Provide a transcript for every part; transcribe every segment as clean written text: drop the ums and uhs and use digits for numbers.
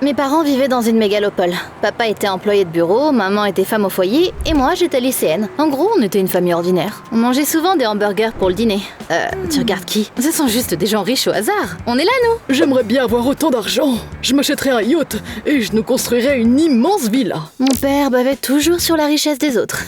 Mes parents vivaient dans une mégalopole. Papa était employé de bureau, maman était femme au foyer, et moi j'étais lycéenne. En gros, on était une famille ordinaire. On mangeait souvent des hamburgers pour le dîner. Tu regardes qui? Ce sont juste des gens riches au hasard. On est là, nous. J'aimerais bien avoir autant d'argent. Je m'achèterais un yacht et je nous construirais une immense villa. Mon père bavait toujours sur la richesse des autres.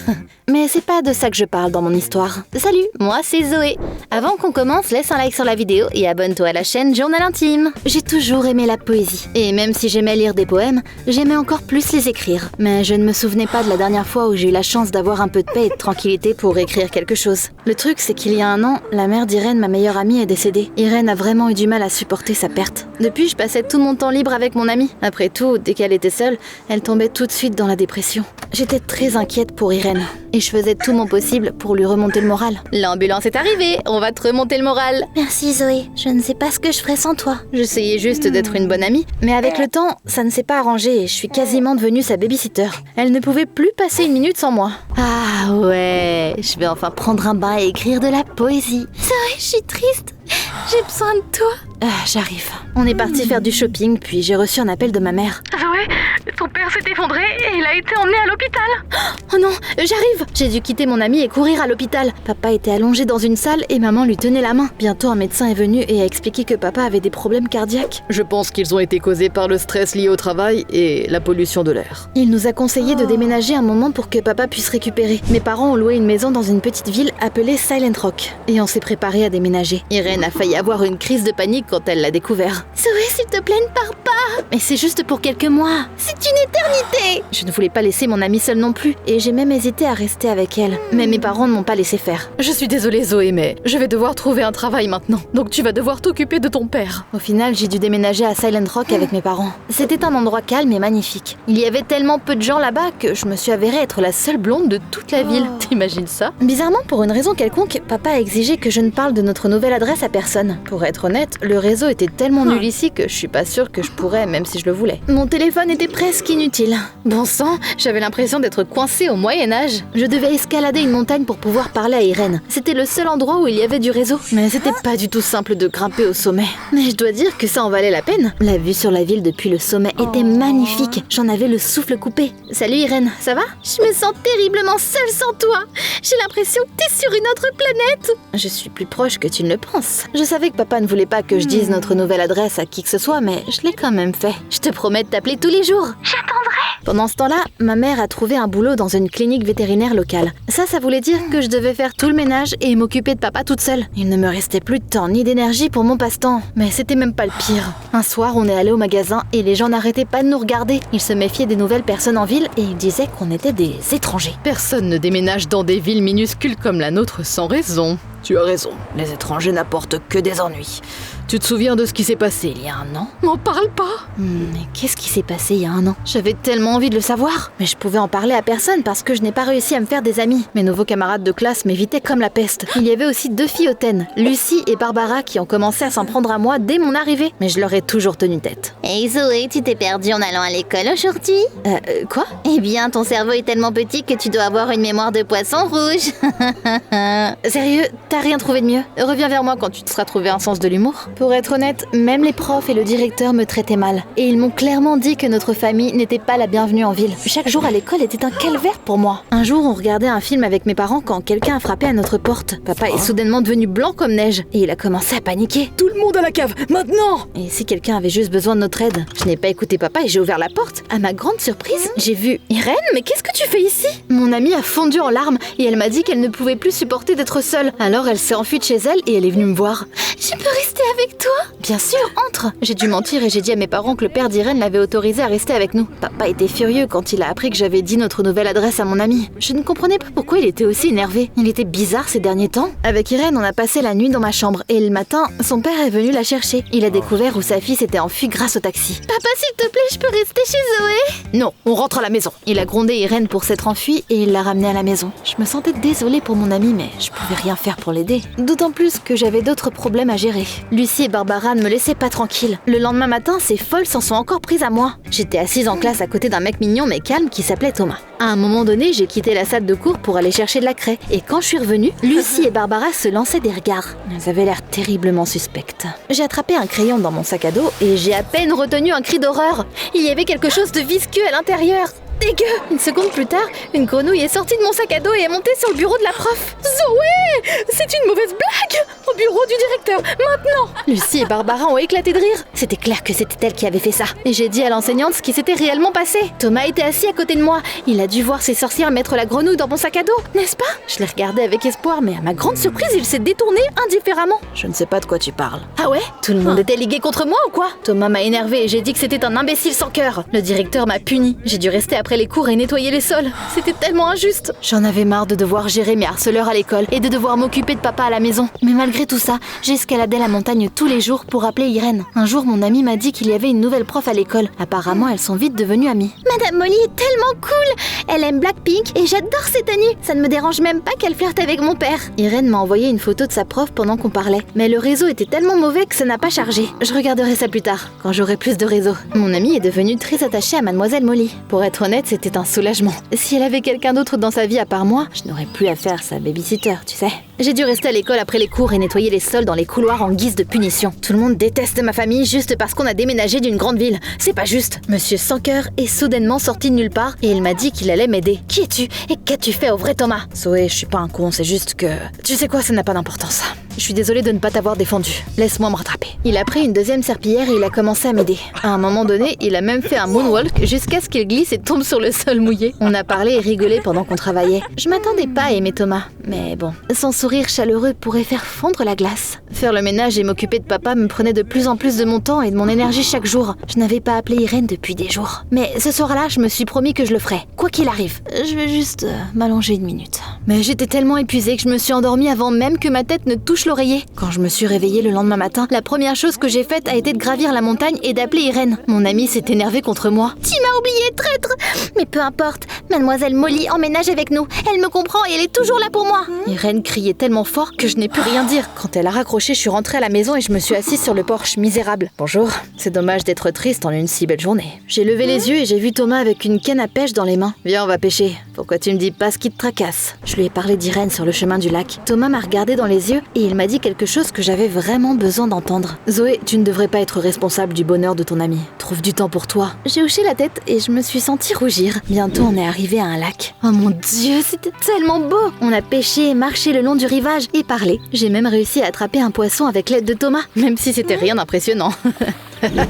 Mais c'est pas de ça que je parle dans mon histoire. Salut, moi c'est Zoé. Avant qu'on commence, laisse un like sur la vidéo et abonne-toi à la chaîne Journal Intime. J'ai toujours aimé la poésie. Et même si j'aimais lire des poèmes, j'aimais encore plus les écrire. Mais je ne me souvenais pas de la dernière fois où j'ai eu la chance d'avoir un peu de paix et de tranquillité pour écrire quelque chose. Le truc, c'est qu'il y a un an, la mère d'Irène, ma meilleure amie, est décédée. Irène a vraiment eu du mal à supporter sa perte. Depuis, je passais tout mon temps libre avec mon amie. Après tout, dès qu'elle était seule, elle tombait tout de suite dans la dépression. J'étais très inquiète pour Irène. Et je faisais tout mon possible pour lui remonter le moral. L'ambulance est arrivée, on va te remonter le moral. Merci Zoé, je ne sais pas ce que je ferais sans toi. J'essayais juste d'être une bonne amie, mais avec le temps, ça ne s'est pas arrangé et je suis quasiment devenue sa babysitter. Elle ne pouvait plus passer une minute sans moi. Ah ouais, je vais enfin prendre un bain et écrire de la poésie. Zoé, je suis triste. J'ai besoin de toi. J'arrive. On est parti faire du shopping, puis j'ai reçu un appel de ma mère. Zoé, ton père s'est effondré et il a été emmené à l'hôpital. Oh non, j'arrive. J'ai dû quitter mon ami et courir à l'hôpital. Papa était allongé dans une salle et maman lui tenait la main. Bientôt, un médecin est venu et a expliqué que papa avait des problèmes cardiaques. Je pense qu'ils ont été causés par le stress lié au travail et la pollution de l'air. Il nous a conseillé de déménager un moment pour que papa puisse récupérer. Mes parents ont loué une maison dans une petite ville appelée Silent Rock. Et on s'est préparé à déménager. Irène a failli avoir une crise de panique quand elle l'a découvert. Zoé, s'il te plaît, ne pars pas. Mais c'est juste pour quelques mois. C'est une éternité. Je ne voulais pas laisser mon amie seule non plus. Et j'ai même hésité à rester avec elle. Mais mes parents ne m'ont pas laissé faire. Je suis désolée Zoé, mais je vais devoir trouver un travail maintenant. Donc tu vas devoir t'occuper de ton père. Au final, j'ai dû déménager à Silent Rock avec mes parents. C'était un endroit calme et magnifique. Il y avait tellement peu de gens là-bas que je me suis avérée être la seule blonde de toute la ville. T'imagines ça? Bizarrement, pour une raison quelconque, papa a exigé que je ne parle de notre nouvelle adresse à personne. Pour être honnête, le réseau était tellement nul ici que je suis pas sûre que je pourrais, même si je le voulais. Mon téléphone était presque inutile. Bon sang, j'avais l'impression d'être coincée au Moyen-Âge. Je devais escalader une montagne pour pouvoir parler à Irène. C'était le seul endroit où il y avait du réseau. Mais c'était pas du tout simple de grimper au sommet. Mais je dois dire que ça en valait la peine. La vue sur la ville depuis le sommet était magnifique. J'en avais le souffle coupé. Salut Irène, ça va? Je me sens terriblement seule sans toi. J'ai l'impression que t'es sur une autre planète. Je suis plus proche que tu ne le penses. Je savais que papa ne voulait pas que je dise notre nouvelle adresse à qui que ce soit, mais je l'ai quand même fait. Je te promets de t'appeler tous les jours. J'attendrai. Pendant ce temps-là, ma mère a trouvé un boulot dans une clinique vétérinaire locale. Ça voulait dire que je devais faire tout le ménage et m'occuper de papa toute seule. Il ne me restait plus de temps ni d'énergie pour mon passe-temps. Mais c'était même pas le pire. Un soir, on est allé au magasin et les gens n'arrêtaient pas de nous regarder. Ils se méfiaient des nouvelles personnes en ville et ils disaient qu'on était des étrangers. Personne ne déménage dans des villes minuscules comme la nôtre sans raison. Tu as raison, les étrangers n'apportent que des ennuis. Tu te souviens de ce qui s'est passé il y a un an? M'en parle pas. Mais qu'est-ce qui s'est passé il y a un an? J'avais tellement envie de le savoir. Mais je pouvais en parler à personne parce que je n'ai pas réussi à me faire des amis. Mes nouveaux camarades de classe m'évitaient comme la peste. Il y avait aussi 2 filles hautaines, Lucie et Barbara, qui ont commencé à s'en prendre à moi dès mon arrivée. Mais je leur ai toujours tenu tête. Hey Zoé, tu t'es perdue en allant à l'école aujourd'hui? Quoi? Eh bien, ton cerveau est tellement petit que tu dois avoir une mémoire de poisson rouge. Sérieux, t'as rien trouvé de mieux? Reviens vers moi quand tu te seras trouvé un sens de l'humour. Pour être honnête, même les profs et le directeur me traitaient mal. Et ils m'ont clairement dit que notre famille n'était pas la bienvenue en ville. Chaque jour à l'école était un calvaire pour moi. Un jour, on regardait un film avec mes parents quand quelqu'un a frappé à notre porte. Papa est soudainement devenu blanc comme neige et il a commencé à paniquer. Tout le monde à la cave, maintenant! Et si quelqu'un avait juste besoin de notre aide? Je n'ai pas écouté papa et j'ai ouvert la porte. À ma grande surprise, j'ai vu Irène, mais qu'est-ce que tu fais ici? Mon amie a fondu en larmes et elle m'a dit qu'elle ne pouvait plus supporter d'être seule. Alors elle s'est enfuie de chez elle et elle est venue me voir. Je peux rester avec toi? Bien sûr, entre! J'ai dû mentir et j'ai dit à mes parents que le père d'Irène l'avait autorisé à rester avec nous. Papa était furieux quand il a appris que j'avais dit notre nouvelle adresse à mon ami. Je ne comprenais pas pourquoi il était aussi énervé. Il était bizarre ces derniers temps. Avec Irène, on a passé la nuit dans ma chambre et le matin, son père est venu la chercher. Il a découvert où sa fille s'était enfuie grâce au taxi. Papa, s'il te plaît, je peux rester chez Zoé? Non, on rentre à la maison. Il a grondé Irène pour s'être enfuie et il l'a ramenée à la maison. Je me sentais désolée pour mon ami, mais je pouvais rien faire pour l'aider. D'autant plus que j'avais d'autres problèmes à gérer. Lucie Lucie et Barbara ne me laissaient pas tranquille. Le lendemain matin, ces folles s'en sont encore prises à moi. J'étais assise en classe à côté d'un mec mignon mais calme qui s'appelait Thomas. À un moment donné, j'ai quitté la salle de cours pour aller chercher de la craie. Et quand je suis revenue, Lucie et Barbara se lançaient des regards. Elles avaient l'air terriblement suspectes. J'ai attrapé un crayon dans mon sac à dos et j'ai à peine retenu un cri d'horreur. Il y avait quelque chose de visqueux à l'intérieur. Dégueu! Une seconde plus tard, une grenouille est sortie de mon sac à dos et est montée sur le bureau de la prof. Zoé! C'est une mauvaise blague! Au bureau du directeur, maintenant! Lucie et Barbara ont éclaté de rire. C'était clair que c'était elle qui avait fait ça. Et j'ai dit à l'enseignante ce qui s'était réellement passé. Thomas était assis à côté de moi. Il a dû voir ces sorcières mettre la grenouille dans mon sac à dos, n'est-ce pas? Je l'ai regardé avec espoir, mais à ma grande surprise, il s'est détourné indifféremment. Je ne sais pas de quoi tu parles. Ah ouais? Tout le monde était ligué contre moi ou quoi? Thomas m'a énervé et j'ai dit que c'était un imbécile sans cœur. Le directeur m'a puni. J'ai dû rester après les cours et nettoyer les sols. C'était tellement injuste. J'en avais marre de devoir gérer mes harceleurs à l'école et de devoir m'occuper de papa à la maison. Mais malgré tout ça, j'escaladais la montagne tous les jours pour appeler Irène. Un jour, mon amie m'a dit qu'il y avait une nouvelle prof à l'école. Apparemment, elles sont vite devenues amies. Madame Molly est tellement cool. Elle aime Blackpink et j'adore ses tenues. Ça ne me dérange même pas qu'elle flirte avec mon père. Irène m'a envoyé une photo de sa prof pendant qu'on parlait. Mais le réseau était tellement mauvais que ça n'a pas chargé. Je regarderai ça plus tard, quand j'aurai plus de réseau. Mon amie est devenue très attachée à Mademoiselle Molly. Pour être honnête, c'était un soulagement. Si elle avait quelqu'un d'autre dans sa vie à part moi, je n'aurais plus à faire sa babysitter, tu sais. J'ai dû rester à l'école après les cours et nettoyer les sols dans les couloirs en guise de punition. Tout le monde déteste ma famille juste parce qu'on a déménagé d'une grande ville. C'est pas juste. Monsieur Sancœur est soudainement sorti de nulle part et il m'a dit qu'il allait m'aider. Qui es-tu et qu'as-tu fait au vrai Thomas? Zoé, je suis pas un con, c'est juste que... Tu sais quoi, ça n'a pas d'importance. Je suis désolée de ne pas t'avoir défendu. Laisse-moi me rattraper. Il a pris une deuxième serpillière et il a commencé à m'aider. À un moment donné, il a même fait un moonwalk jusqu'à ce qu'il glisse et tombe sur le sol mouillé. On a parlé et rigolé pendant qu'on travaillait. Je m'attendais pas à aimer Thomas, mais bon, son sourire chaleureux pourrait faire fondre la glace. Faire le ménage et m'occuper de papa me prenait de plus en plus de mon temps et de mon énergie chaque jour. Je n'avais pas appelé Irène depuis des jours. Mais ce soir-là, je me suis promis que je le ferais, quoi qu'il arrive. Je vais juste m'allonger une minute. Mais j'étais tellement épuisée que je me suis endormie avant même que ma tête ne touche l'oreiller. Quand je me suis réveillée le lendemain matin, la première chose que j'ai faite a été de gravir la montagne et d'appeler Irène. Mon amie s'est énervée contre moi. Tu m'as oublié, traître. Mais peu importe, Mademoiselle Molly emménage avec nous. Elle me comprend et elle est toujours là pour moi. Irène criait tellement fort que je n'ai pu rien dire. Quand elle a raccroché, je suis rentrée à la maison et je me suis assise sur le porche, misérable. Bonjour, c'est dommage d'être triste en une si belle journée. J'ai levé les yeux et j'ai vu Thomas avec une canne à pêche dans les mains. Viens, on va pêcher. Pourquoi tu me dis pas ce qui te tracasse? Je lui ai parlé d'Irène sur le chemin du lac. Thomas m'a regardé dans les yeux et il m'a dit quelque chose que j'avais vraiment besoin d'entendre. Zoé, tu ne devrais pas être responsable du bonheur de ton ami. Trouve du temps pour toi. J'ai hoché la tête et je me suis sentie rougir. Bientôt, on est arrivé à un lac. Oh mon Dieu, c'était tellement beau! On a pêché, marché le long du rivage et parlé. J'ai même réussi à attraper un poisson avec l'aide de Thomas, même si c'était rien d'impressionnant.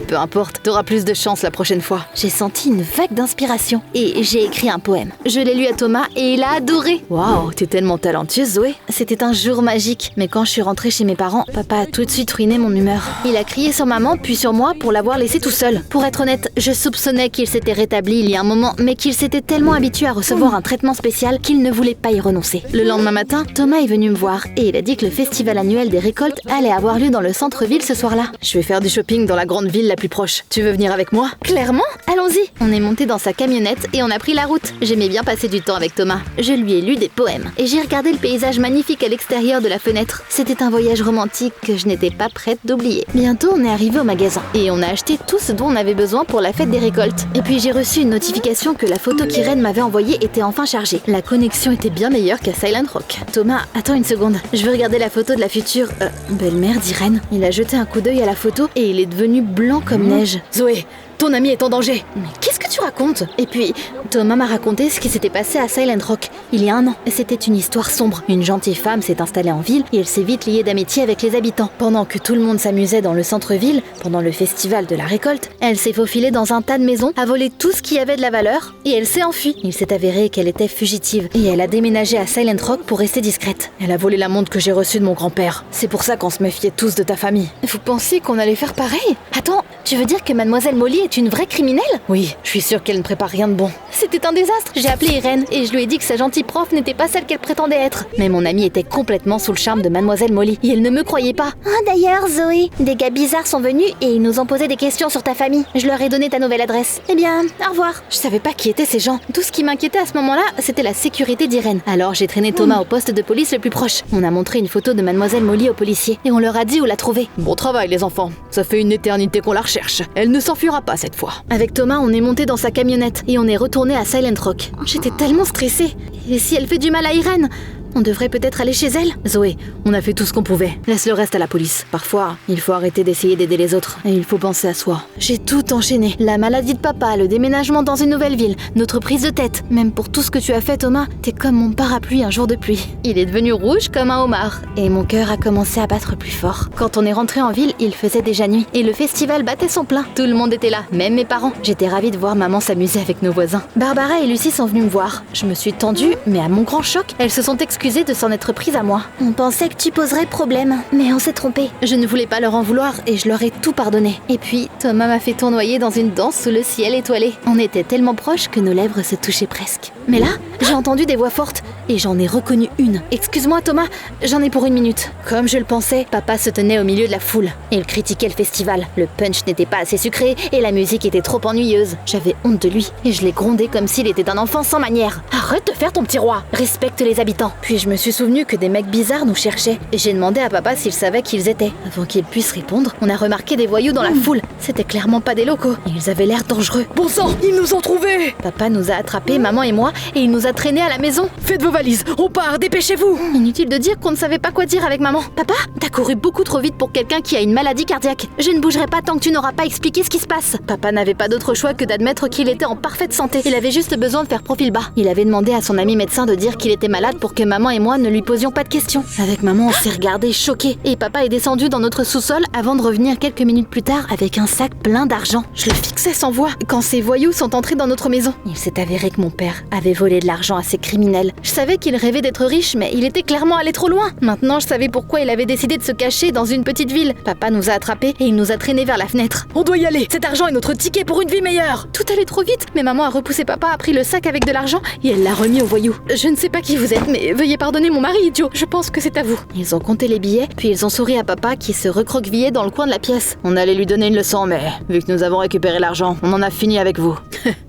Peu importe, t'auras plus de chance la prochaine fois. J'ai senti une vague d'inspiration et j'ai écrit un poème. Je l'ai lu à Thomas et il a adoré. Waouh, t'es tellement talentueuse, Zoé. C'était un jour magique, mais quand je suis rentrée chez mes parents, papa a tout de suite ruiné mon humeur. Il a crié sur maman puis sur moi pour l'avoir laissé tout seul. Pour être honnête, je soupçonnais qu'il s'était rétabli il y a un moment, mais qu'il s'était tellement habitué à recevoir un traitement spécial qu'il ne voulait pas y renoncer. Le lendemain matin, Thomas est venu me voir et il a dit que le festival annuel des récoltes allait avoir lieu dans le centre-ville ce soir-là. Je vais faire du shopping dans la grande ville la plus proche. Tu veux venir avec moi? Clairement, allons-y. On est monté dans sa camionnette et on a pris la route. J'aimais bien passer du temps avec Thomas. Je lui ai lu des poèmes et j'ai regardé le paysage magnifique à l'extérieur de la fenêtre. C'était un voyage romantique que je n'étais pas prête d'oublier. Bientôt, on est arrivé au magasin et on a acheté tout ce dont on avait besoin pour la fête des récoltes. Et puis j'ai reçu une notification que la photo qu'Irène m'avait envoyée était enfin chargée. La connexion était bien meilleure qu'à Silent Rock. Thomas, attends une seconde. Je veux regarder la photo de la future belle-mère d'Irène. Il a jeté un coup d'œil à la photo et il est devenu blanc comme neige. Zoé, ton ami est en danger. Mais qu'est-ce que tu racontes? Et puis, Thomas m'a raconté ce qui s'était passé à Silent Rock il y a un an. C'était une histoire sombre. Une gentille femme s'est installée en ville et elle s'est vite liée d'amitié avec les habitants. Pendant que tout le monde s'amusait dans le centre-ville, pendant le festival de la récolte, elle s'est faufilée dans un tas de maisons, a volé tout ce qui avait de la valeur et elle s'est enfuie. Il s'est avéré qu'elle était fugitive et elle a déménagé à Silent Rock pour rester discrète. Elle a volé la montre que j'ai reçue de mon grand-père. C'est pour ça qu'on se méfiait tous de ta famille. Vous pensiez qu'on allait faire pareil? Attends, tu veux dire que Mademoiselle Molly est une vraie criminelle? Oui, je suis sûre qu'elle ne prépare rien de bon. C'était un désastre. J'ai appelé Irène et je lui ai dit que sa gentille prof n'était pas celle qu'elle prétendait être. Mais mon amie était complètement sous le charme de Mademoiselle Molly et elle ne me croyait pas. Ah d'ailleurs, Zoé, des gars bizarres sont venus et ils nous ont posé des questions sur ta famille. Je leur ai donné ta nouvelle adresse. Eh bien, au revoir. Je savais pas qui étaient ces gens. Tout ce qui m'inquiétait à ce moment-là, c'était la sécurité d'Irène. Alors j'ai traîné Thomas au poste de police le plus proche. On a montré une photo de Mademoiselle Molly aux policiers et on leur a dit où la trouver. Bon travail les enfants, ça fait une éternité qu'on la recherche. Elle ne s'enfuira pas cette fois. Avec Thomas, on est monté dans sa camionnette et on est retourné à Silent Rock. J'étais tellement stressée. Et si elle fait du mal à Irène? On devrait peut-être aller chez elle? Zoé, on a fait tout ce qu'on pouvait. Laisse le reste à la police. Parfois, il faut arrêter d'essayer d'aider les autres. Et il faut penser à soi. J'ai tout enchaîné. La maladie de papa, le déménagement dans une nouvelle ville, notre prise de tête. Même pour tout ce que tu as fait, Thomas, t'es comme mon parapluie un jour de pluie. Il est devenu rouge comme un homard. Et mon cœur a commencé à battre plus fort. Quand on est rentré en ville, il faisait déjà nuit. Et le festival battait son plein. Tout le monde était là, même mes parents. J'étais ravie de voir maman s'amuser avec nos voisins. Barbara et Lucie sont venues me voir. Je me suis tendue, mais à mon grand choc, elles se sont excusées de s'en être prise à moi. On pensait que tu poserais problème, mais on s'est trompé. Je ne voulais pas leur en vouloir et je leur ai tout pardonné. Et puis, Thomas m'a fait tournoyer dans une danse sous le ciel étoilé. On était tellement proches que nos lèvres se touchaient presque. Mais là, j'ai entendu des voix fortes et j'en ai reconnu une. Excuse-moi Thomas, j'en ai pour 1 minute. Comme je le pensais, papa se tenait au milieu de la foule. Il critiquait le festival. Le punch n'était pas assez sucré et la musique était trop ennuyeuse. J'avais honte de lui et je l'ai grondé comme s'il était un enfant sans manière. Arrête de faire ton petit roi. Respecte les habitants. Puis je me suis souvenu que des mecs bizarres nous cherchaient. Et j'ai demandé à papa s'il savait qui ils étaient. Avant qu'il puisse répondre, on a remarqué des voyous dans la foule. C'était clairement pas des locaux. Ils avaient l'air dangereux. Bon sang, ils nous ont trouvés! Papa nous a attrapés, maman et moi, et il nous a traînés à la maison. Faites vos valises, on part, dépêchez-vous! Inutile de dire qu'on ne savait pas quoi dire avec maman. Papa, t'as couru beaucoup trop vite pour quelqu'un qui a une maladie cardiaque. Je ne bougerai pas tant que tu n'auras pas expliqué ce qui se passe. Papa n'avait pas d'autre choix que d'admettre qu'il était en parfaite santé. Il avait juste besoin de faire profil bas. Il avait demandé à son ami médecin de dire qu'il était malade pour que maman et moi ne lui posions pas de questions. Avec maman, on s'est regardés choqués. Et papa est descendu dans notre sous-sol avant de revenir quelques minutes plus tard avec un sac plein d'argent. Je le fixais sans voix quand ces voyous sont entrés dans notre maison. Il s'est avéré que mon père avait volé de l'argent à ces criminels. Je savais qu'il rêvait d'être riche, mais il était clairement allé trop loin. Maintenant, je savais pourquoi il avait décidé de se cacher dans une petite ville. Papa nous a attrapés et il nous a traînés vers la fenêtre. On doit y aller, cet argent est notre ticket pour une vie meilleure! Tout allait trop vite, mais maman a repoussé papa, a pris le sac avec de l'argent et elle l'a remis aux voyous. Je ne sais pas qui vous êtes, mais veuillez pardonner mon mari idiot. Je pense que c'est à vous. Ils ont compté les billets, puis ils ont souri à papa qui se recroquevillait dans le coin de la pièce. On allait lui donner une leçon, mais vu que nous avons récupéré l'argent, on en a fini avec vous.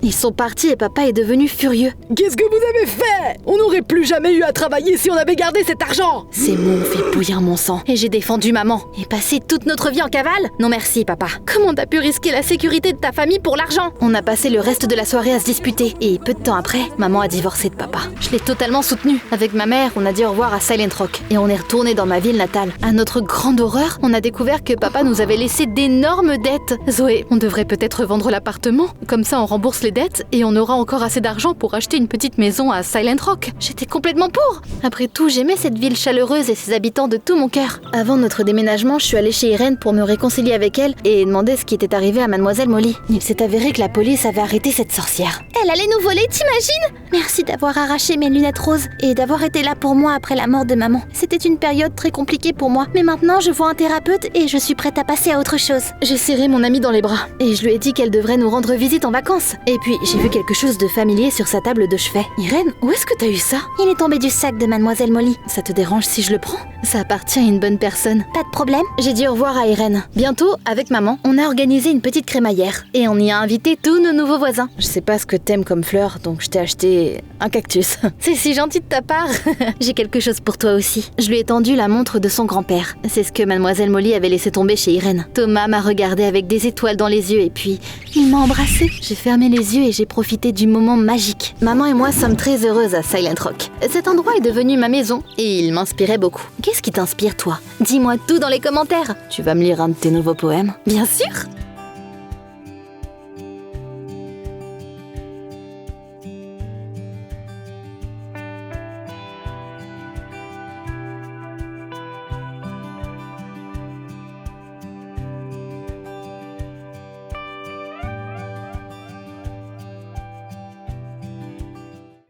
Ils sont partis et papa est devenu furieux. Qu'est-ce que vous avez fait? On n'aurait plus jamais eu à travailler si on avait gardé cet argent! Ces mots ont fait bouillir mon sang et j'ai défendu maman. Et passer toute notre vie en cavale? Non merci papa. Comment t'as pu risquer la sécurité de ta famille pour l'argent? On a passé le reste de la soirée à se disputer et peu de temps après, maman a divorcé de papa. Je l'ai totalement soutenue. Avec ma mère, on a dit au revoir à Silent Rock et on est retourné dans ma ville natale. À notre grande horreur, on a découvert que papa nous avait laissé d'énormes dettes. Zoé, on devrait peut-être vendre l'appartement. Comme ça, on rembourse les dettes et on aura encore assez d'argent pour acheter une petite maison à Silent Rock. J'étais complètement pour. Après tout, j'aimais cette ville chaleureuse et ses habitants de tout mon cœur. Avant notre déménagement, je suis allée chez Irène pour me réconcilier avec elle et demander ce qui était arrivé à Mademoiselle Molly. Il s'est avéré que la police avait arrêté cette sorcière. Elle allait nous voler, t'imagines? Merci d'avoir arraché mes lunettes roses et d'avoir été là pour moi après la mort de maman. C'était une période très compliquée pour moi, mais maintenant je vois un thérapeute et je suis prête à passer à autre chose. J'ai serré mon amie dans les bras et je lui ai dit qu'elle devrait nous rendre visite en vacances. Et puis j'ai vu quelque chose de familier sur sa table de chevet. Irène, où est-ce que t'as eu ça? Il est tombé du sac de Mademoiselle Molly. Ça te dérange si je le prends? Ça appartient à une bonne personne. Pas de problème. J'ai dit au revoir à Irène. Bientôt, avec maman, on a organisé une petite crémaillère et on y a invité tous nos nouveaux voisins. Je sais pas ce que t'aimes comme fleur, donc je t'ai acheté un cactus. C'est si gentil de ta part. J'ai quelque chose pour toi aussi. Je lui ai tendu la montre de son grand-père. C'est ce que Mademoiselle Molly avait laissé tomber chez Irène. Thomas m'a regardé avec des étoiles dans les yeux et puis il m'a embrassée. J'ai fermé les yeux et j'ai profité du moment magique. Maman et moi sommes très heureuses à Silent Rock. Cet endroit est devenu ma maison et il m'inspirait beaucoup. Qu'est-ce qui t'inspire toi? Dis-moi tout dans les commentaires. Tu vas me lire un de tes nouveaux poèmes? Bien sûr!